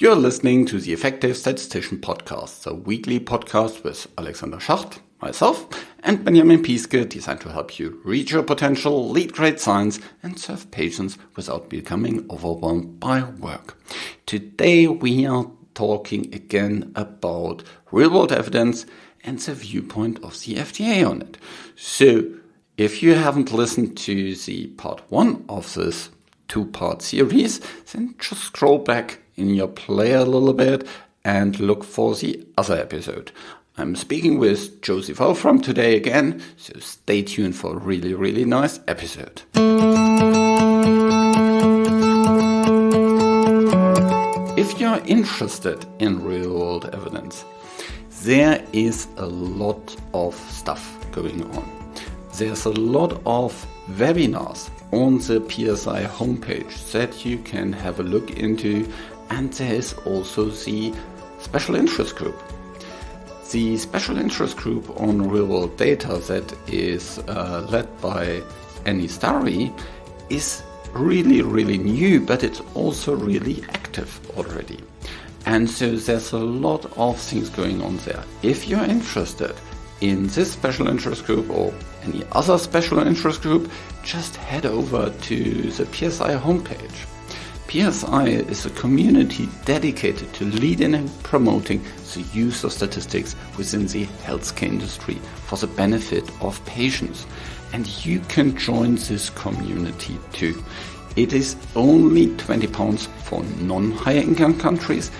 You're listening to the Effective Statistician podcast, a weekly podcast with Alexander Schacht, myself, and Benjamin Pieske, designed to help you reach your potential, lead great science, and serve patients without becoming overwhelmed by work. Today we are talking again about real-world evidence and the viewpoint of the FDA on it. So, if you haven't listened to the part 1 of this two-part series, then just scroll back in your player a little bit and look for the other episode. I'm speaking with Josephine from today again, so stay tuned for a really, really nice episode. If you're interested in real-world evidence, there is a lot of stuff going on. There's a lot of webinars on the PSI homepage that you can have a look into, and there is also the special interest group. The special interest group on real-world data that is led by Annie Starry is really, really new, but it's also really active already. And so there's a lot of things going on there. If you're interested in this special interest group or any other special interest group, just head over to the PSI homepage. PSI is a community dedicated to leading and promoting the use of statistics within the healthcare industry for the benefit of patients. And you can join this community too. It is only £20 for non-higher income countries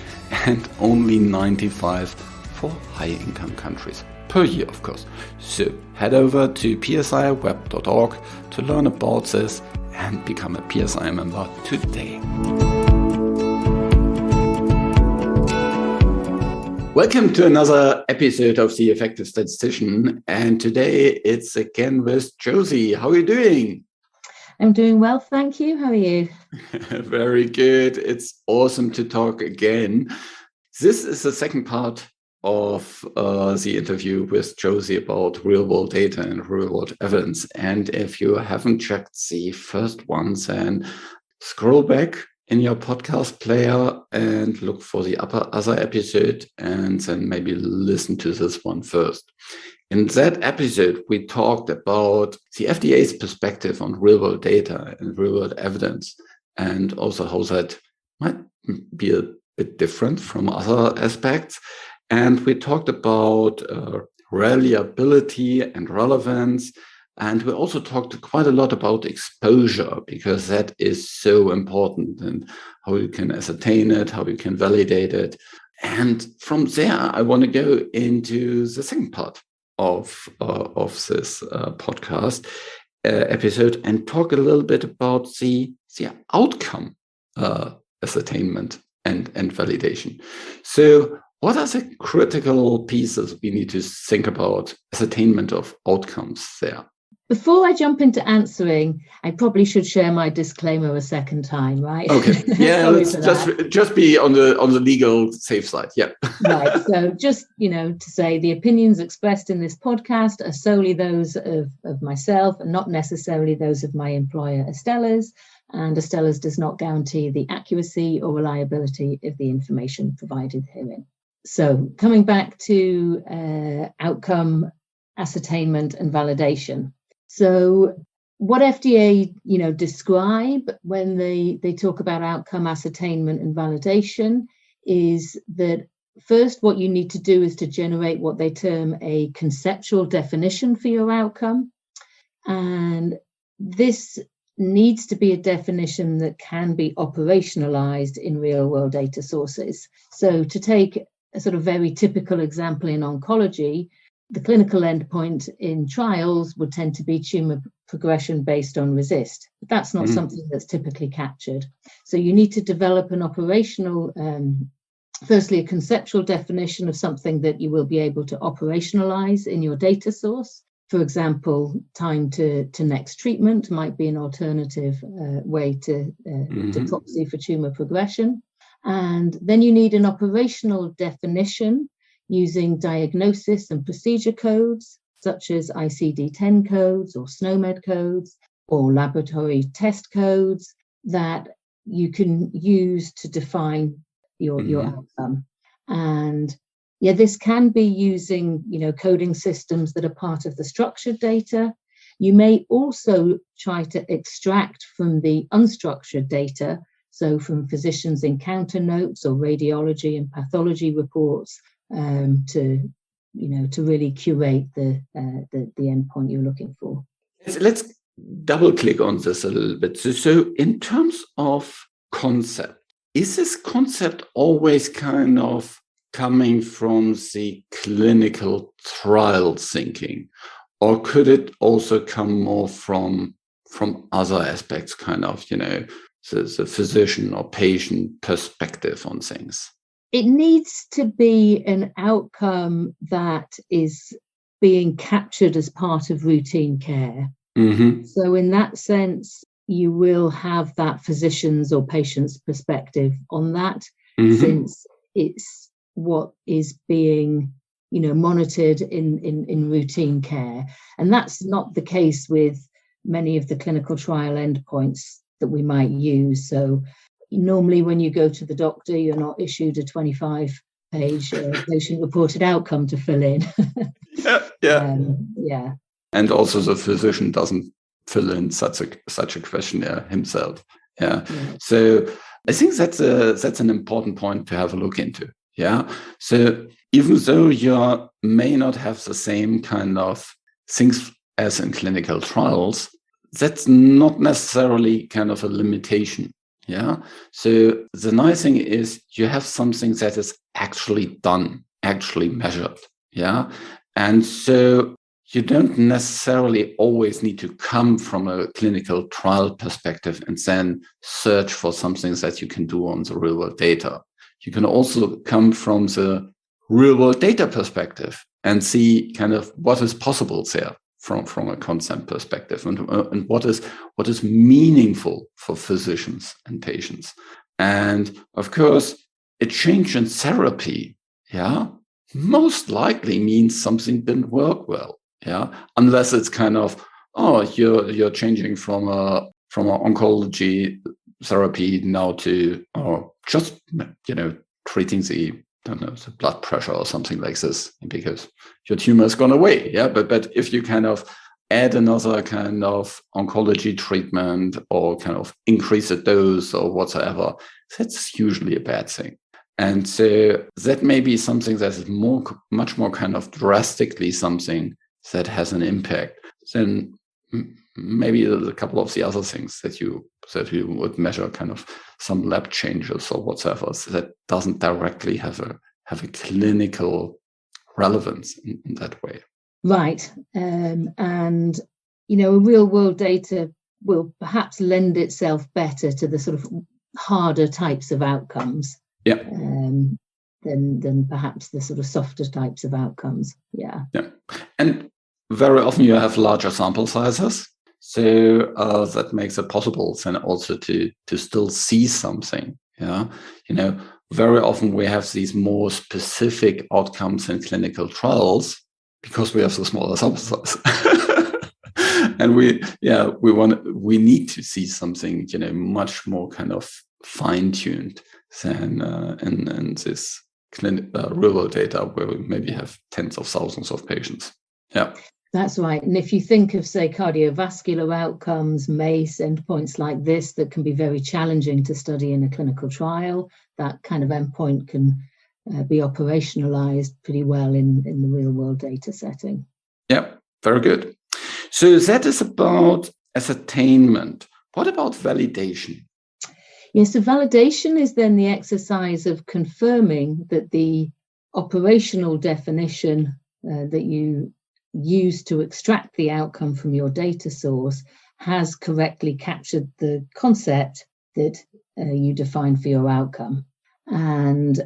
and only $95 for higher income countries. Per year, of course. So head over to psiweb.org to learn about this and become a PSI member today. Welcome to another episode of the Effective Statistician, and today it's again with Josie. How are you doing? I'm doing well, thank you. How are you? Very good. It's awesome to talk again. This is the second part of the interview with Josie about real-world data and real-world evidence. And if you haven't checked the first one, then scroll back in your podcast player and look for the other episode, and then maybe listen to this one first. In that episode, we talked about the FDA's perspective on real-world data and real-world evidence, and also how that might be a bit different from other aspects. And we talked about reliability and relevance. And we also talked quite a lot about exposure, because that is so important, and how you can ascertain it, how you can validate it. And from there, I want to go into the second part of this podcast episode and talk a little bit about the outcome ascertainment and validation. So what are the critical pieces we need to think about ascertainment of outcomes there? Before I jump into answering, I probably should share my disclaimer a second time, right? Okay. Yeah, let's just be on the legal safe side. Yeah. Right. So just, to say the opinions expressed in this podcast are solely those of myself and not necessarily those of my employer, Astellas. And Astellas does not guarantee the accuracy or reliability of the information provided herein. So coming back to outcome ascertainment and validation. So what FDA, describe when they talk about outcome ascertainment and validation is that first what you need to do is to generate what they term a conceptual definition for your outcome. And this needs to be a definition that can be operationalized in real-world data sources. So to take a sort of very typical example in oncology, the clinical endpoint in trials would tend to be tumor progression based on RECIST. But that's not something that's typically captured. So you need to develop an operational, firstly, a conceptual definition of something that you will be able to operationalize in your data source. For example, time to next treatment might be an alternative way to proxy for tumor progression. And then you need an operational definition using diagnosis and procedure codes, such as ICD-10 codes or SNOMED codes, or laboratory test codes that you can use to define your outcome. And yeah, this can be using, coding systems that are part of the structured data. You may also try to extract from the unstructured data, so from physicians' encounter notes or radiology and pathology reports, to really curate the endpoint you're looking for. Let's double click on this a little bit. So in terms of concept, is this concept always kind of coming from the clinical trial thinking, or could it also come more from other aspects, kind of, the physician or patient perspective on things? It needs to be an outcome that is being captured as part of routine care. Mm-hmm. So in that sense, you will have that physician's or patient's perspective on that, since it's what is being, monitored in routine care. And that's not the case with many of the clinical trial endpoints that we might use. So normally when you go to the doctor, you're not issued a 25-page patient-reported outcome to fill in. Yeah. And also the physician doesn't fill in such a questionnaire himself. Yeah. So I think that's an important point to have a look into. Yeah. So even though you may not have the same kind of things as in clinical trials, that's not necessarily kind of a limitation. Yeah. So the nice thing is you have something that is actually done, actually measured. Yeah. And so you don't necessarily always need to come from a clinical trial perspective and then search for something that you can do on the real world data. You can also come from the real world data perspective and see kind of what is possible there from a concept perspective, and what is meaningful for physicians and patients. And of course, a change in therapy, most likely means something didn't work well. Unless it's kind of, you're changing from an oncology therapy now to just treating the blood pressure or something like this because your tumor has gone away. But if you kind of add another kind of oncology treatment or kind of increase the dose or whatsoever, that's usually a bad thing. And so that may be something that is much more kind of drastically something that has an impact than maybe a couple of the other things that you would measure, kind of some lab changes or whatever, so that doesn't directly have a clinical relevance in that way. Right. And real world data will perhaps lend itself better to the sort of harder types of outcomes. Than perhaps the sort of softer types of outcomes. Yeah. And very often you have larger sample sizes. So that makes it possible then also to still see something. Very often we have these more specific outcomes in clinical trials because we have the smaller sample size. And we need to see something, much more kind of fine-tuned than in this real world data where we maybe have tens of thousands of patients. Yeah. That's right. And if you think of, say, cardiovascular outcomes, MACE, endpoints like this that can be very challenging to study in a clinical trial, that kind of endpoint can be operationalized pretty well in the real world data setting. Yeah, very good. So that is about ascertainment. What about validation? Yes, so validation is then the exercise of confirming that the operational definition that you use to extract the outcome from your data source has correctly captured the concept that you define for your outcome. And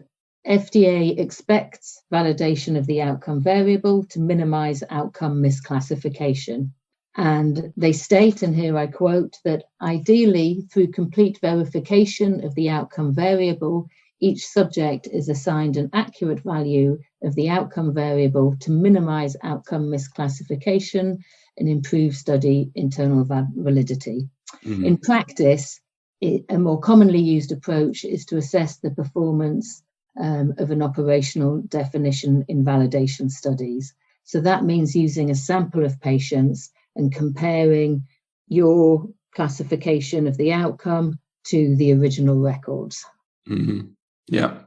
FDA expects validation of the outcome variable to minimize outcome misclassification. And they state, and here I quote, that ideally, through complete verification of the outcome variable, each subject is assigned an accurate value of the outcome variable to minimize outcome misclassification and improve study internal validity. In practice, a more commonly used approach is to assess the performance of an operational definition in validation studies. So that means using a sample of patients and comparing your classification of the outcome to the original records. Mm-hmm. Yeah.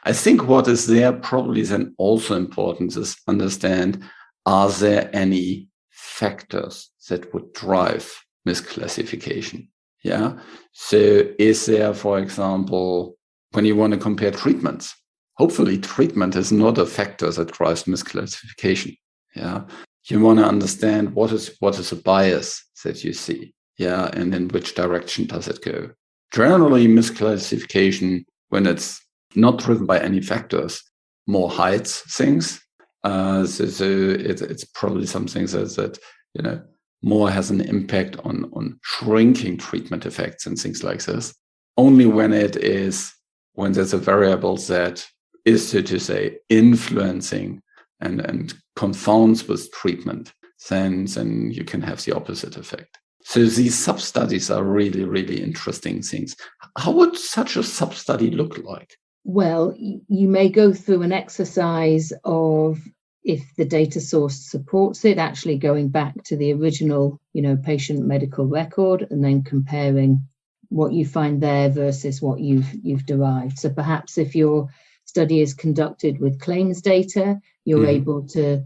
I think what is there probably then also important is understand, are there any factors that would drive misclassification? Yeah. So is there, for example, when you want to compare treatments, hopefully treatment is not a factor that drives misclassification. Yeah. You want to understand what is a bias that you see. Yeah. And in which direction does it go? Generally, misclassification, when it's not driven by any factors, more hides things. So it's probably something that more has an impact on shrinking treatment effects and things like this. Only when there's a variable that is, so to say, influencing and confounds with treatment, then you can have the opposite effect. So these sub-studies are really, really interesting things. How would such a sub-study look like? Well, you may go through an exercise of, if the data source supports it, actually going back to the original, patient medical record and then comparing what you find there versus what you've derived. So perhaps if your study is conducted with claims data, you're able to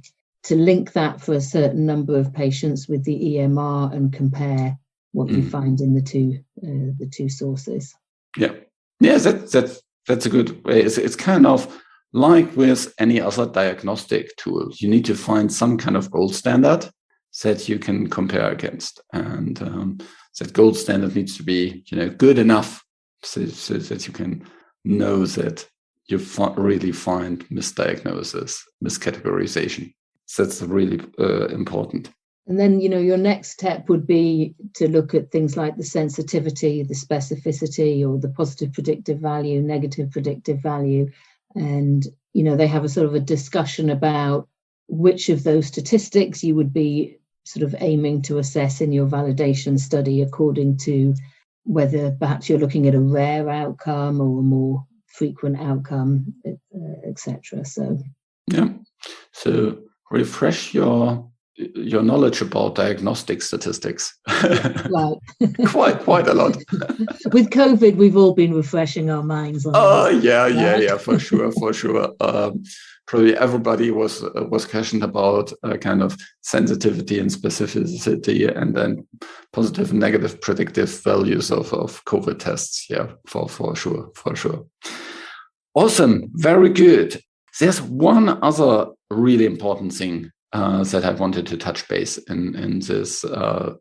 link that for a certain number of patients with the EMR and compare what you find in the two sources. Yeah, that's a good way. It's kind of like with any other diagnostic tool. You need to find some kind of gold standard that you can compare against, and that gold standard needs to be good enough so that you can know that you really find misdiagnosis, miscategorization. So that's really important. And then, your next step would be to look at things like the sensitivity, the specificity, or the positive predictive value, negative predictive value. And, they have a sort of a discussion about which of those statistics you would be sort of aiming to assess in your validation study, according to whether perhaps you're looking at a rare outcome or a more frequent outcome, etc. So, yeah. So refresh your knowledge about diagnostic statistics. Right. quite a lot. With COVID, we've all been refreshing our minds on yeah, for sure. Probably everybody was questioned about kind of sensitivity and specificity, and then positive and negative predictive values of COVID tests. Yeah, for sure. Awesome, very good. There's one other really important thing that I wanted to touch base in this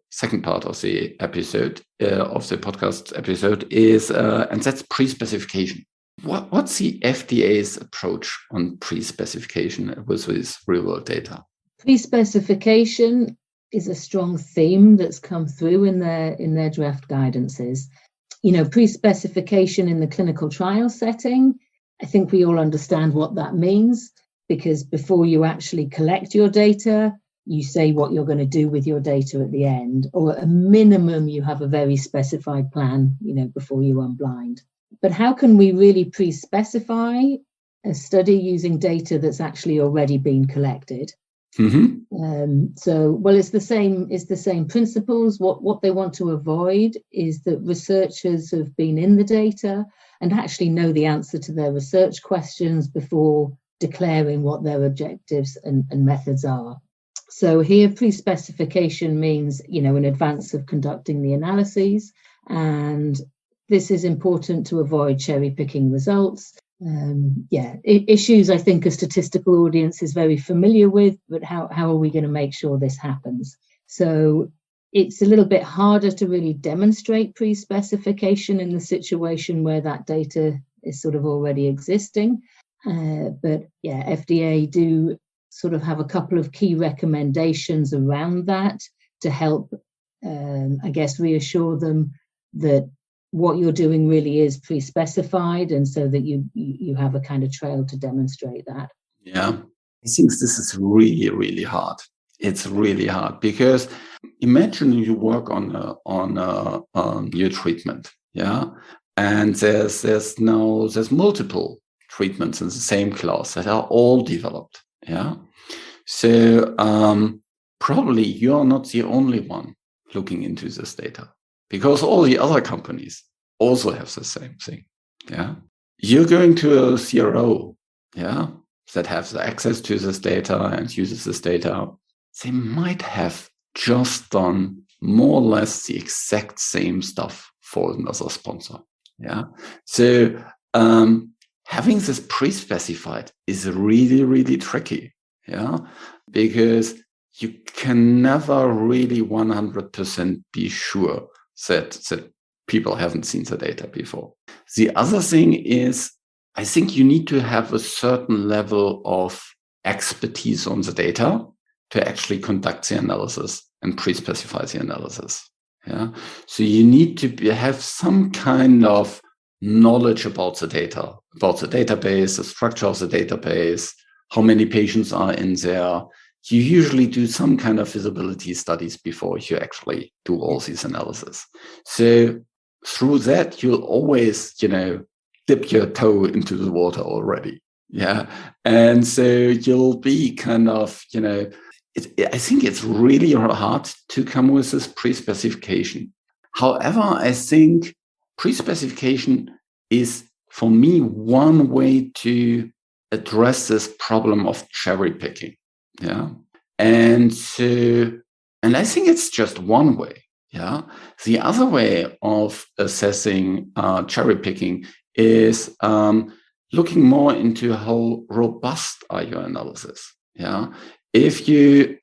second part of the episode, of the podcast episode, is and that's pre-specification. What's the FDA's approach on pre-specification with real-world data? Pre-specification is a strong theme that's come through in their draft guidances. Pre-specification in the clinical trial setting, I think we all understand what that means, because before you actually collect your data, you say what you're going to do with your data at the end, or at a minimum, you have a very specified plan, before you unblind. But how can we really pre-specify a study using data that's actually already been collected? It's the same principles. What they want to avoid is that researchers have been in the data and actually know the answer to their research questions before declaring what their objectives and methods are. So here, pre-specification means, in advance of conducting the analyses, and this is important to avoid cherry-picking results. Issues I think a statistical audience is very familiar with, but how are we going to make sure this happens? So it's a little bit harder to really demonstrate pre-specification in the situation where that data is sort of already existing. But FDA do sort of have a couple of key recommendations around that to help, reassure them that what you're doing really is pre-specified, and so that you have a kind of trail to demonstrate that. Yeah, I think this is really, really hard. It's really hard because imagine you work on your treatment. yeah, and there's multiple treatments in the same class that are all developed, yeah. So probably you're not the only one looking into this data, because all the other companies also have the same thing, yeah. You're going to a CRO, yeah, that has the access to this data and uses this data. They might have just done more or less the exact same stuff for another sponsor, yeah. So having this pre-specified is really, really tricky, yeah, because you can never really 100% be sure that people haven't seen the data before. The other thing is, I think you need to have a certain level of expertise on the data to actually conduct the analysis and pre-specify the analysis. Yeah. So you need to have some kind of knowledge about the data, about the database, the structure of the database, how many patients are in there. You usually do some kind of feasibility studies before you actually do all these analysis. So through that, you'll always, dip your toe into the water already. Yeah. And so you'll be kind of, I think it's really hard to come with this pre-specification. However, I think pre-specification is, for me, one way to address this problem of cherry picking. Yeah. And I think it's just one way. Yeah. The other way of assessing cherry picking is looking more into how robust are your analysis. Yeah. If you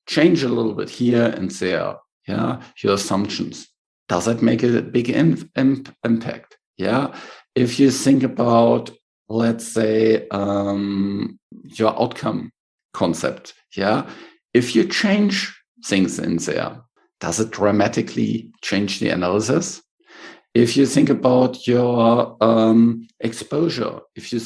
change a little bit here and there, yeah, your assumptions, does that make a big impact? Yeah. If you think about, let's say, your outcome concept, yeah, if you change things in there, does it dramatically change the analysis? If you think about your exposure, if you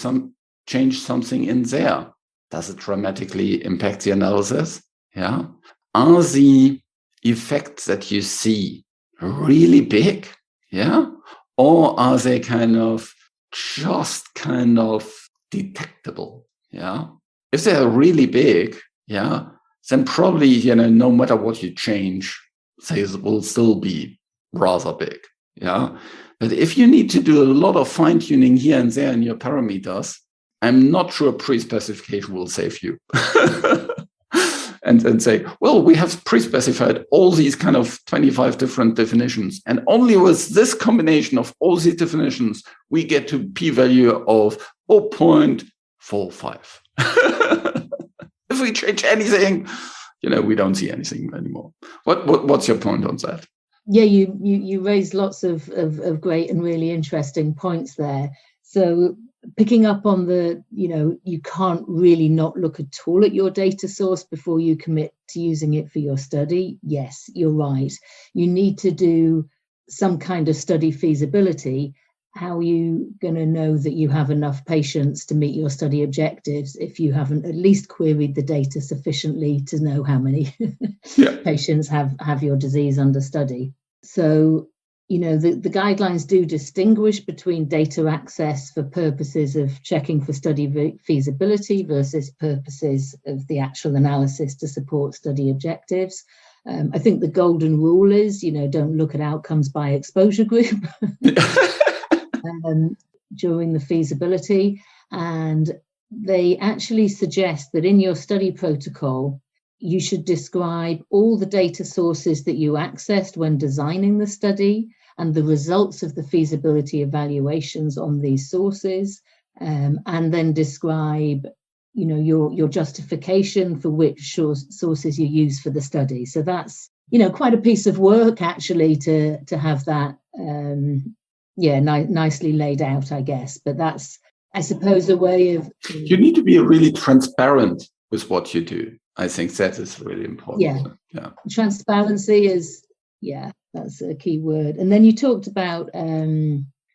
change something in there, does it dramatically impact the analysis? Yeah. Are the effects that you see really big? Yeah. Or are they just detectable? Yeah. If they're really big, yeah, then probably, no matter what you change, they will still be rather big. Yeah. But if you need to do a lot of fine tuning here and there in your parameters, I'm not sure pre-specification will save you. and say, well, we have pre-specified all these 25 different definitions. And only with this combination of all these definitions, we get to p-value of 0.45. If we change anything, we don't see anything anymore. What's your point on that? Yeah, you raised lots of great and really interesting points there. So picking up on you can't really not look at all at your data source before you commit to using it for your study. Yes, you're right. You need to do some kind of study feasibility. How are you going to know that you have enough patients to meet your study objectives if you haven't at least queried the data sufficiently to know how many patients have your disease under study? So, the guidelines do distinguish between data access for purposes of checking for study feasibility versus purposes of the actual analysis to support study objectives. I think the golden rule is, don't look at outcomes by exposure group. During the feasibility, and they actually suggest that in your study protocol you should describe all the data sources that you accessed when designing the study and the results of the feasibility evaluations on these sources, and then describe your justification for which sources you use for the study. So that's quite a piece of work actually to have that nicely laid out, I guess. But that's, I suppose, a way of... You need to be really transparent with what you do. I think that is really important. Yeah. Transparency is, that's a key word. And then you talked about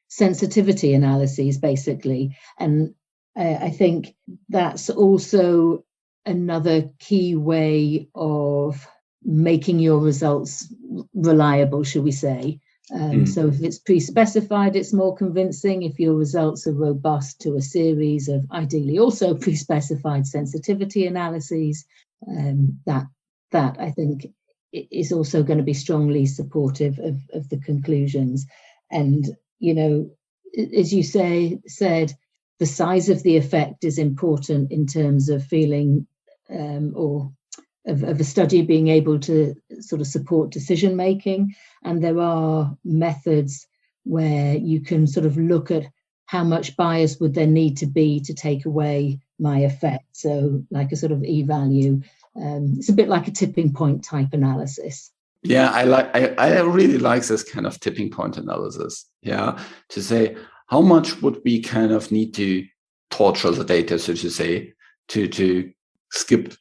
sensitivity analyses, basically. And I think that's also another key way of making your results reliable, should we say. So if it's pre-specified, it's more convincing. If your results are robust to a series of ideally also pre-specified sensitivity analyses, that I think is also going to be strongly supportive of the conclusions. And, as you said, the size of the effect is important in terms of feeling or of a study being able to sort of support decision making. And there are methods where you can sort of look at how much bias would there need to be to take away my effect. So like a sort of e-value. It's a bit like a tipping point type analysis. Yeah, I really like this kind of tipping point analysis. Yeah, to say how much would we kind of need to torture the data, so to say, to skip,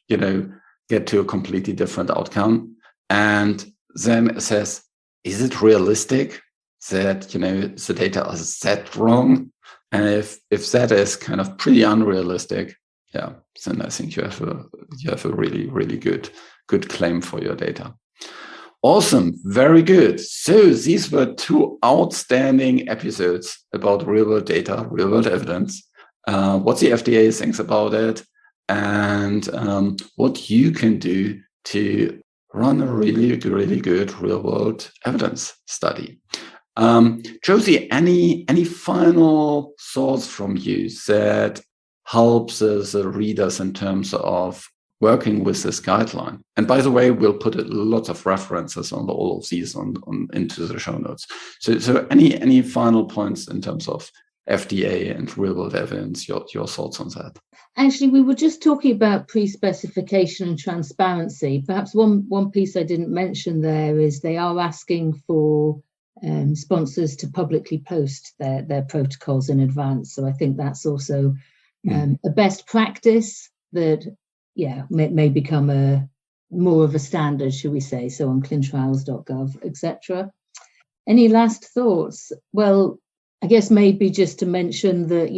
get to a completely different outcome, and then assess, is it realistic that, the data are set wrong? And if that is kind of pretty unrealistic, yeah, then I think you have a really, really good claim for your data. Awesome, very good. So these were 2 outstanding episodes about real-world data, real-world evidence, what the FDA thinks about it, and what you can do to run a really, really good real-world evidence study. Josie, any final thoughts from you that helps the readers in terms of working with this guideline? And by the way, we'll put lots of references on all of these into the show notes. So any final points in terms of FDA and real-world evidence, your thoughts on that? Actually, we were just talking about pre-specification and transparency. Perhaps one piece I didn't mention there is they are asking for sponsors to publicly post their protocols in advance. So I think that's also a best practice that, may become more of a standard, should we say, so on clinicaltrials.gov, etc. Any last thoughts? Well, I guess maybe just to mention that,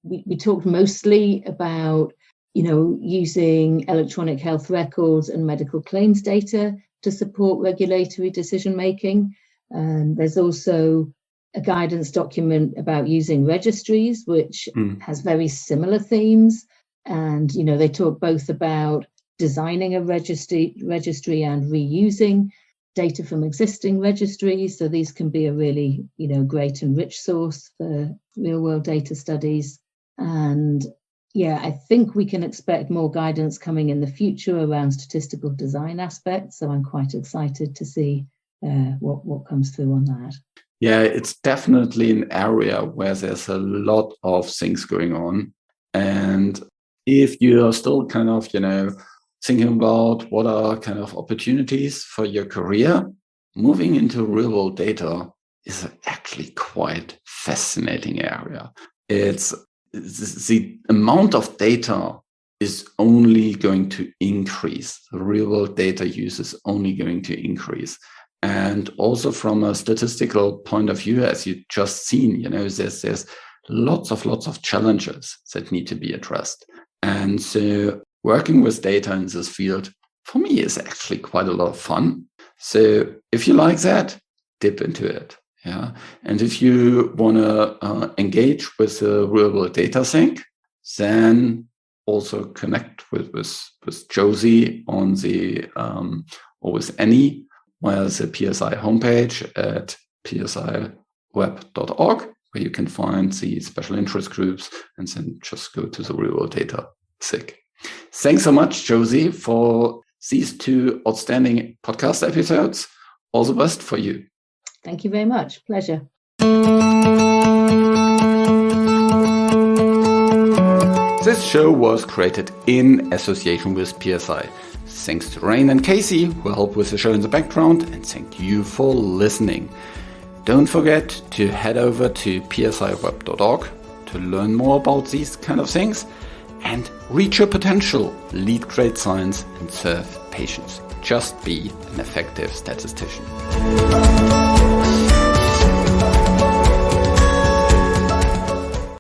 we talked mostly about, using electronic health records and medical claims data to support regulatory decision making. There's also a guidance document about using registries, which has very similar themes. And, they talk both about designing a registry and reusing data from existing registries. So these can be a really, great and rich source for real world data studies. And I think we can expect more guidance coming in the future around statistical design aspects. So I'm quite excited to see what comes through on that. Yeah, it's definitely an area where there's a lot of things going on. And if you are still kind of, thinking about what are kind of opportunities for your career, moving into real world data is actually quite fascinating area. It's the amount of data is only going to increase. The real world data use is only going to increase. And also from a statistical point of view, as you just seen, there's lots of challenges that need to be addressed. And so working with data in this field, for me, is actually quite a lot of fun. So if you like that, dip into it. Yeah. And if you want to engage with the real world data thing, then also connect with Josie on the or with Annie via the PSI homepage at psiweb.org, where you can find the special interest groups, and then just go to the real world data SIG. Thanks so much, Josie, for these 2 outstanding podcast episodes. All the best for you. Thank you very much. Pleasure. This show was created in association with PSI. Thanks to Rain and Casey, who help with the show in the background, and thank you for listening. Don't forget to head over to psiweb.org to learn more about these kind of things and reach your potential, lead great science, and serve patients. Just be an effective statistician.